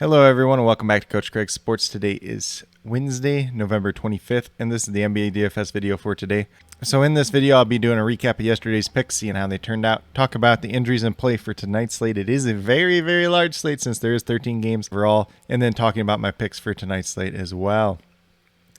Hello everyone and welcome back to Coach Craig Sports. Today is Wednesday, November 25th, and this is the NBA DFS video for today. So in this video, I'll be doing a recap of yesterday's picks, seeing how they turned out, talk about the injuries in play for tonight's slate. It is a very, very large slate since there is 13 games overall, and then talking about my picks for tonight's slate as well.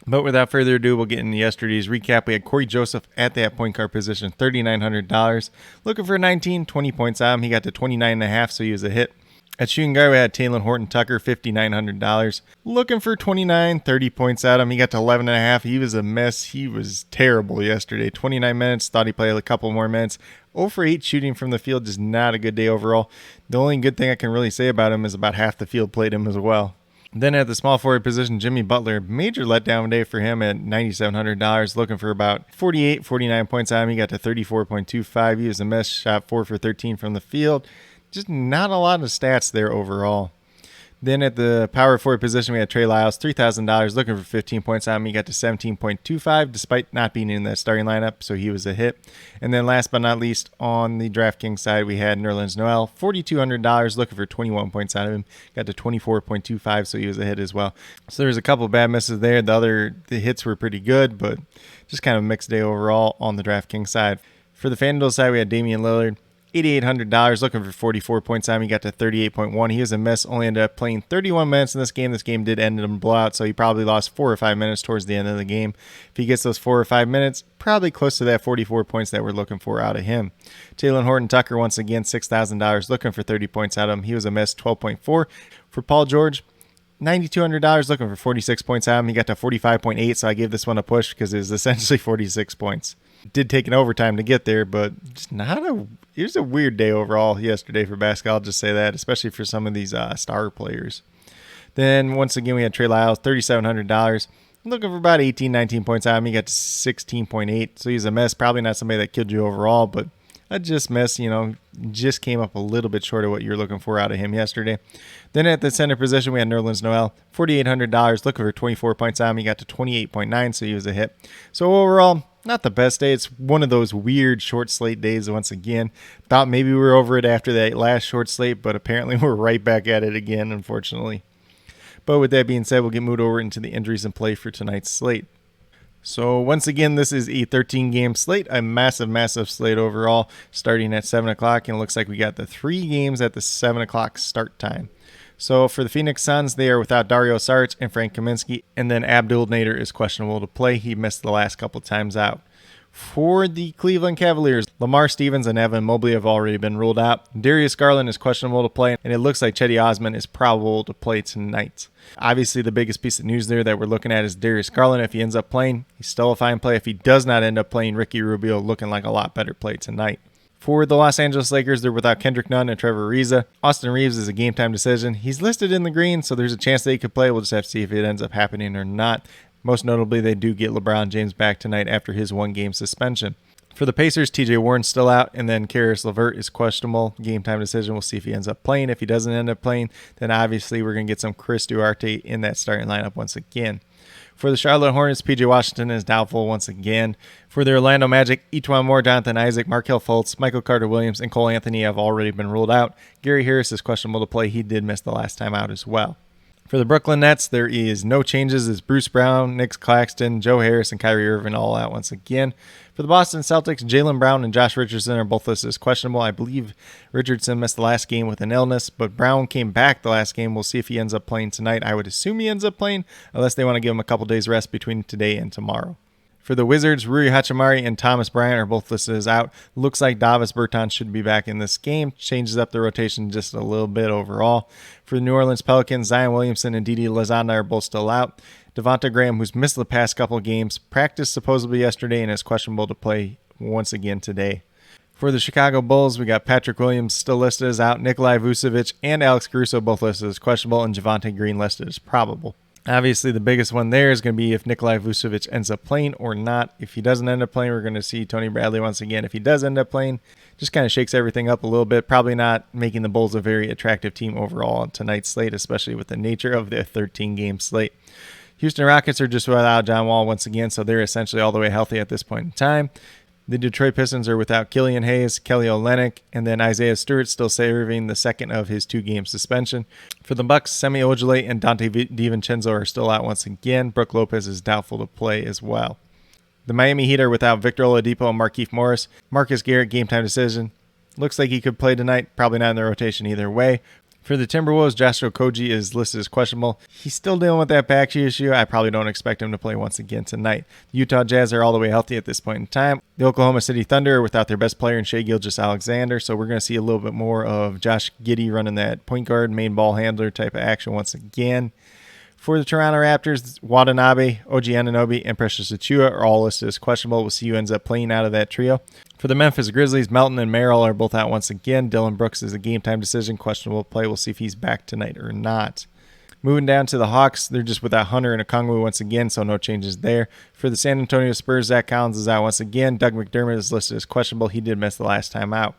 But without further ado, we'll get into yesterday's recap. We had Corey Joseph at that point guard position, $3,900. Looking for 20 points out of him. He got to 29.5, so he was a hit. At shooting guard, we had Taylor Horton-Tucker, $5,900. Looking for 30 points out of him. He got to 11.5. He was a mess. He was terrible yesterday. 29 minutes. Thought he played a couple more minutes. 0 for 8 shooting from the field. Just not a good day overall. The only good thing I can really say about him is about half the field played him as well. Then at the small forward position, Jimmy Butler, major letdown day for him at $9,700, looking for about 49 points out of him. He got to 34.25. He was a mess, shot 4 for 13 from the field. Just not a lot of stats there overall. Then at the power forward position, we had Trey Lyles, $3,000, looking for 15 points out of him. He got to 17.25 despite not being in the starting lineup, so he was a hit. And then last but not least, on the DraftKings side, we had Nerlens Noel, $4,200, looking for 21 points out of him. Got to 24.25, so he was a hit as well. So there's a couple bad misses there. The hits were pretty good, but just kind of a mixed day overall on the DraftKings side. For the FanDuel side, we had Damian Lillard, $8,800, looking for 44 points out. He got to 38.1. He was a miss, only ended up playing 31 minutes in this game. This game did end in a blowout, so he probably lost 4 or 5 minutes towards the end of the game. If he gets those 4 or 5 minutes, probably close to that 44 points that we're looking for out of him. Taylor Horton-Tucker, once again, $6,000, looking for 30 points out of him. He was a miss, 12.4. For Paul George, $9,200, looking for 46 points out of him. He got to 45.8, so I gave this one a push because it was essentially 46 points. Did take an overtime to get there, but just it was a weird day overall yesterday for basketball. I'll just say that, especially for some of these star players. Then once again, we had Trey Lyles, $3,700, looking for about 19 points out of him. He got to 16.8, so he's a mess. Probably not somebody that killed you overall, but a just miss, just came up a little bit short of what you were looking for out of him yesterday. Then at the center position, we had Nerlens Noel, $4,800, looking for 24 points out of him. He got to 28.9, so he was a hit. So overall, not the best day. It's one of those weird short slate days once again. Thought maybe we were over it after that last short slate, but apparently we're right back at it again, unfortunately. But with that being said, we'll get moved over into the injuries in play for tonight's slate. So once again, this is a 13-game slate, a massive slate overall, starting at 7 o'clock, and it looks like we got the 3 games at the 7 o'clock start time. So for the Phoenix Suns, they are without Dario Saric and Frank Kaminsky, and then Abdul Nader is questionable to play. He missed the last couple times out. For the Cleveland Cavaliers, Lamar Stevens and Evan Mobley have already been ruled out. Darius Garland is questionable to play, and it looks like Cedi Osman is probable to play tonight. Obviously, the biggest piece of news there that we're looking at is Darius Garland. If he ends up playing, he's still a fine play. If he does not end up playing, Ricky Rubio looking like a lot better play tonight. For the Los Angeles Lakers, they're without Kendrick Nunn and Trevor Ariza. Austin Reeves is a game-time decision. He's listed in the green, so there's a chance that he could play. We'll just have to see if it ends up happening or not. Most notably, they do get LeBron James back tonight after his 1-game suspension. For the Pacers, TJ Warren's still out, and then Karis LeVert is questionable. Game-time decision. We'll see if he ends up playing. If he doesn't end up playing, then obviously we're going to get some Chris Duarte in that starting lineup once again. For the Charlotte Hornets, P.J. Washington is doubtful once again. For the Orlando Magic, Etuan Moore, Jonathan Isaac, Markelle Fultz, Michael Carter-Williams, and Cole Anthony have already been ruled out. Gary Harris is questionable to play. He did miss the last time out as well. For the Brooklyn Nets, there is no changes. It's Bruce Brown, Nick Claxton, Joe Harris, and Kyrie Irving all out once again. For the Boston Celtics, Jaylen Brown and Josh Richardson are both listed as questionable. I believe Richardson missed the last game with an illness, but Brown came back the last game. We'll see if he ends up playing tonight. I would assume he ends up playing, unless they want to give him a couple days rest between today and tomorrow. For the Wizards, Rui Hachimura and Thomas Bryant are both listed as out. Looks like Davis Bertans should be back in this game. Changes up the rotation just a little bit overall. For the New Orleans Pelicans, Zion Williamson and Didi Lozada are both still out. Devonta Graham, who's missed the past couple of games, practiced supposedly yesterday and is questionable to play once again today. For the Chicago Bulls, we got Patrick Williams still listed as out. Nikolai Vucevic and Alex Caruso both listed as questionable, and Javonte Green listed as probable. Obviously, the biggest one there is going to be if Nikolai Vucevic ends up playing or not. If he doesn't end up playing, we're going to see Tony Bradley once again. If he does end up playing, just kind of shakes everything up a little bit. Probably not making the Bulls a very attractive team overall on tonight's slate, especially with the nature of their 13-game slate. Houston Rockets are just without John Wall once again, so they're essentially all the way healthy at this point in time. The Detroit Pistons are without Killian Hayes, Kelly Olynyk, and then Isaiah Stewart still serving the second of his 2-game suspension. For the Bucks, Semi Ojeleye and Dante DiVincenzo are still out once again. Brook Lopez is doubtful to play as well. The Miami Heat are without Victor Oladipo and Markieff Morris. Marcus Garrett, game time decision. Looks like he could play tonight. Probably not in the rotation either way. For the Timberwolves, Josh Okogie is listed as questionable. He's still dealing with that back issue. I probably don't expect him to play once again tonight. The Utah Jazz are all the way healthy at this point in time. The Oklahoma City Thunder are without their best player in Shai Gilgeous-Alexander, so we're going to see a little bit more of Josh Giddey running that point guard, main ball handler type of action once again. For the Toronto Raptors, Watanabe, OG Anunoby, and Precious Achiuwa are all listed as questionable. We'll see who ends up playing out of that trio. For the Memphis Grizzlies, Melton and Merrill are both out once again. Dylan Brooks is a game-time decision, questionable play. We'll see if he's back tonight or not. Moving down to the Hawks, they're just without Hunter and Okongwu once again, so no changes there. For the San Antonio Spurs, Zach Collins is out once again. Doug McDermott is listed as questionable. He did miss the last time out.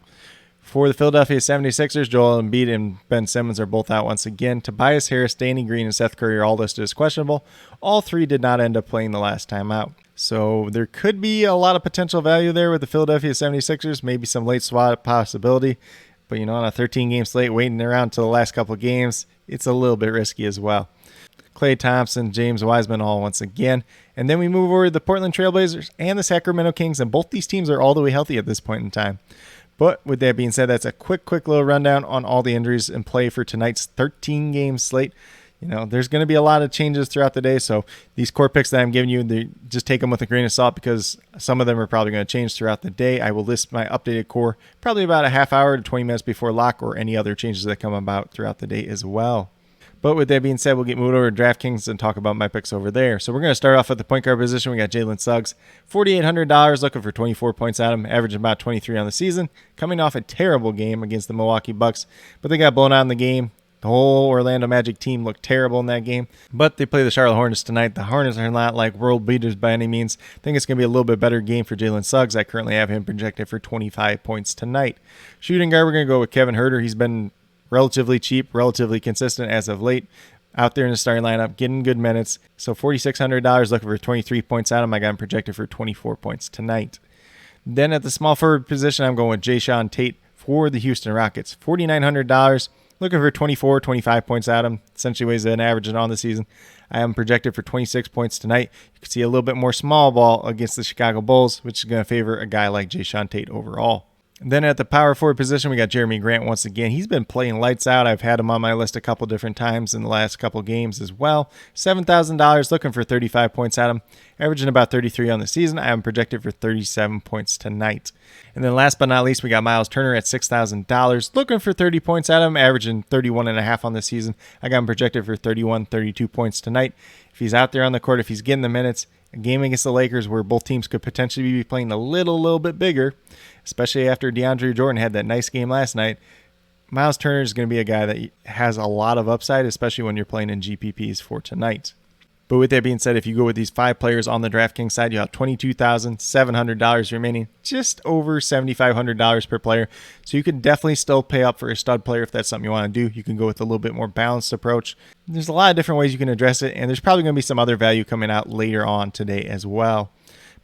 For the Philadelphia 76ers, Joel Embiid and Ben Simmons are both out once again. Tobias Harris, Danny Green, and Seth Curry are all listed as questionable. All three did not end up playing the last time out. So there could be a lot of potential value there with the Philadelphia 76ers, maybe some late swap possibility. But, on a 13-game slate, waiting around until the last couple of games, it's a little bit risky as well. Klay Thompson, James Wiseman all once again. And then we move over to the Portland Trailblazers and the Sacramento Kings, and both these teams are all the way healthy at this point in time. But with that being said, that's a quick little rundown on all the injuries in play for tonight's 13-game slate. There's going to be a lot of changes throughout the day, so these core picks that I'm giving you, just take them with a grain of salt because some of them are probably going to change throughout the day. I will list my updated core probably about a half hour to 20 minutes before lock or any other changes that come about throughout the day as well. But with that being said, we'll get moved over to DraftKings and talk about my picks over there. So we're going to start off at the point guard position. We got Jalen Suggs, $4,800, looking for 24 points out of him, averaging about 23 on the season, coming off a terrible game against the Milwaukee Bucks. But they got blown out in the game. The whole Orlando Magic team looked terrible in that game. But they play the Charlotte Hornets tonight. The Hornets are not like world beaters by any means. I think it's going to be a little bit better game for Jalen Suggs. I currently have him projected for 25 points tonight. Shooting guard, we're going to go with Kevin Huerter. He's been relatively cheap, relatively consistent as of late. Out there in the starting lineup, getting good minutes. So $4,600, looking for 23 points out of him. I got him projected for 24 points tonight. Then at the small forward position, I'm going with Jayshawn Tate for the Houston Rockets. $4,900, looking for 25 points out of him. Essentially weighs an average on the season. I am projected for 26 points tonight. You can see a little bit more small ball against the Chicago Bulls, which is going to favor a guy like Jayshawn Tate overall. Then at the power forward position, we got Jeremy Grant once again. He's been playing lights out. I've had him on my list a couple different times in the last couple games as well. $7,000, looking for 35 points at him, averaging about 33 on the season. I am projected for 37 points tonight. And then last but not least, we got Miles Turner at $6,000, looking for 30 points at him, averaging 31.5 on the season. I got him projected for 32 points tonight. If he's out there on the court, if he's getting the minutes, a game against the Lakers where both teams could potentially be playing a little bit bigger, especially after DeAndre Jordan had that nice game last night. Miles Turner is going to be a guy that has a lot of upside, especially when you're playing in GPPs for tonight. But with that being said, if you go with these 5 players on the DraftKings side, you have $22,700 remaining, just over $7,500 per player. So you can definitely still pay up for a stud player if that's something you want to do. You can go with a little bit more balanced approach. There's a lot of different ways you can address it, and there's probably going to be some other value coming out later on today as well.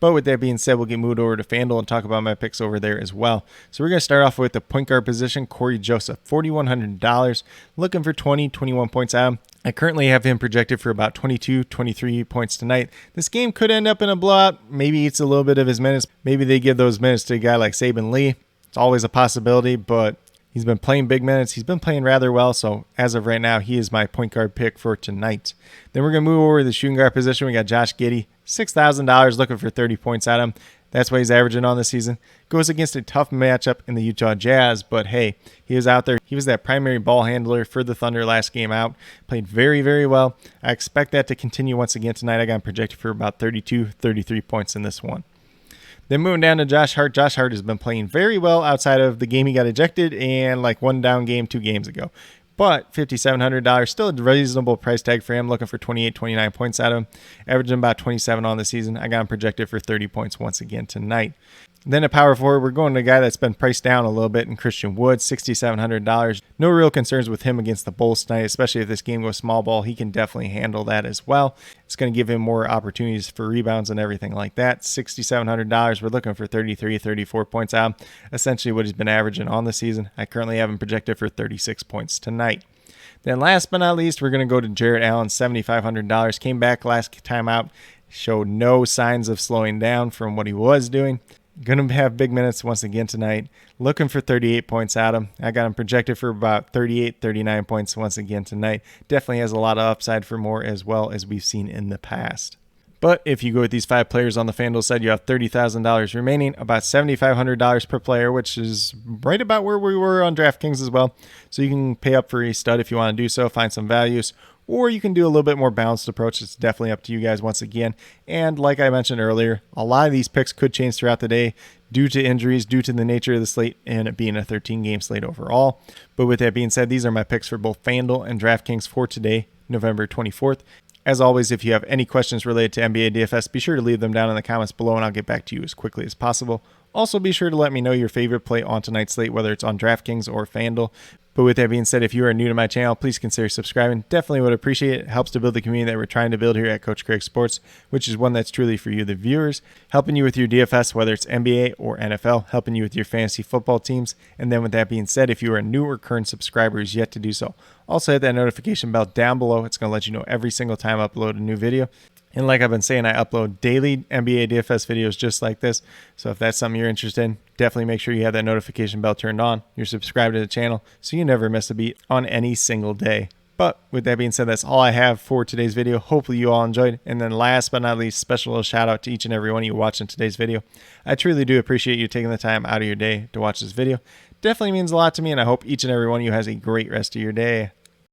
But with that being said, we'll get moved over to FanDuel and talk about my picks over there as well. So we're going to start off with the point guard position, Corey Joseph, $4,100, looking for 21 points out of him. I currently have him projected for about 23 points tonight. This game could end up in a blowout. Maybe it's a little bit of his minutes. Maybe they give those minutes to a guy like Saban Lee. It's always a possibility, but he's been playing big minutes. He's been playing rather well, so as of right now, he is my point guard pick for tonight. Then we're going to move over to the shooting guard position. We got Josh Giddey, $6,000, looking for 30 points out of him. That's what he's averaging on the season. Goes against a tough matchup in the Utah Jazz, but hey, he was out there. He was that primary ball handler for the Thunder last game out. Played very well. I expect that to continue once again tonight. I got him projected for about 33 points in this one. Then moving down to Josh Hart. Josh Hart has been playing very well outside of the game he got ejected and like one down game 2 games ago. But $5,700, still a reasonable price tag for him, looking for 29 points out of him, averaging about 27 on the season. I got him projected for 30 points once again tonight. Then at power forward, we're going to a guy that's been priced down a little bit in Christian Wood, $6,700. No real concerns with him against the Bulls tonight, especially if this game goes small ball. He can definitely handle that as well. It's going to give him more opportunities for rebounds and everything like that. $6,700, we're looking for 33, 34 points out, essentially what he's been averaging on the season. I currently have him projected for 36 points tonight. Then last but not least, we're going to go to Jarrett Allen, $7,500. Came back last time out, showed no signs of slowing down from what he was doing. Going to have big minutes once again tonight. Looking for 38 points out of him. I got him projected for about 38, 39 points once again tonight. Definitely has a lot of upside for more as well as we've seen in the past. But if you go with these 5 players on the FanDuel side, you have $30,000 remaining, about $7,500 per player, which is right about where we were on DraftKings as well. So you can pay up for a stud if you want to do so, find some values, or you can do a little bit more balanced approach. It's definitely up to you guys once again. And like I mentioned earlier, a lot of these picks could change throughout the day due to injuries, due to the nature of the slate, and it being a 13-game slate overall. But with that being said, these are my picks for both FanDuel and DraftKings for today, November 24th. As always, if you have any questions related to NBA DFS, be sure to leave them down in the comments below and I'll get back to you as quickly as possible. Also, be sure to let me know your favorite play on tonight's slate, whether it's on DraftKings or FanDuel. But with that being said, if you are new to my channel, please consider subscribing. Definitely would appreciate it. It helps to build the community that we're trying to build here at Coach Craig Sports, which is one that's truly for you, the viewers, helping you with your DFS, whether it's NBA or NFL, helping you with your fantasy football teams. And then with that being said, if you are a new or current subscriber who's yet to do so, also hit that notification bell down below. It's going to let you know every single time I upload a new video. And like I've been saying, I upload daily NBA DFS videos just like this. So if that's something you're interested in, definitely make sure you have that notification bell turned on. You're subscribed to the channel so you never miss a beat on any single day. But with that being said, that's all I have for today's video. Hopefully you all enjoyed. And then last but not least, special little shout out to each and every one of you watching today's video. I truly do appreciate you taking the time out of your day to watch this video. Definitely means a lot to me, and I hope each and every one of you has a great rest of your day.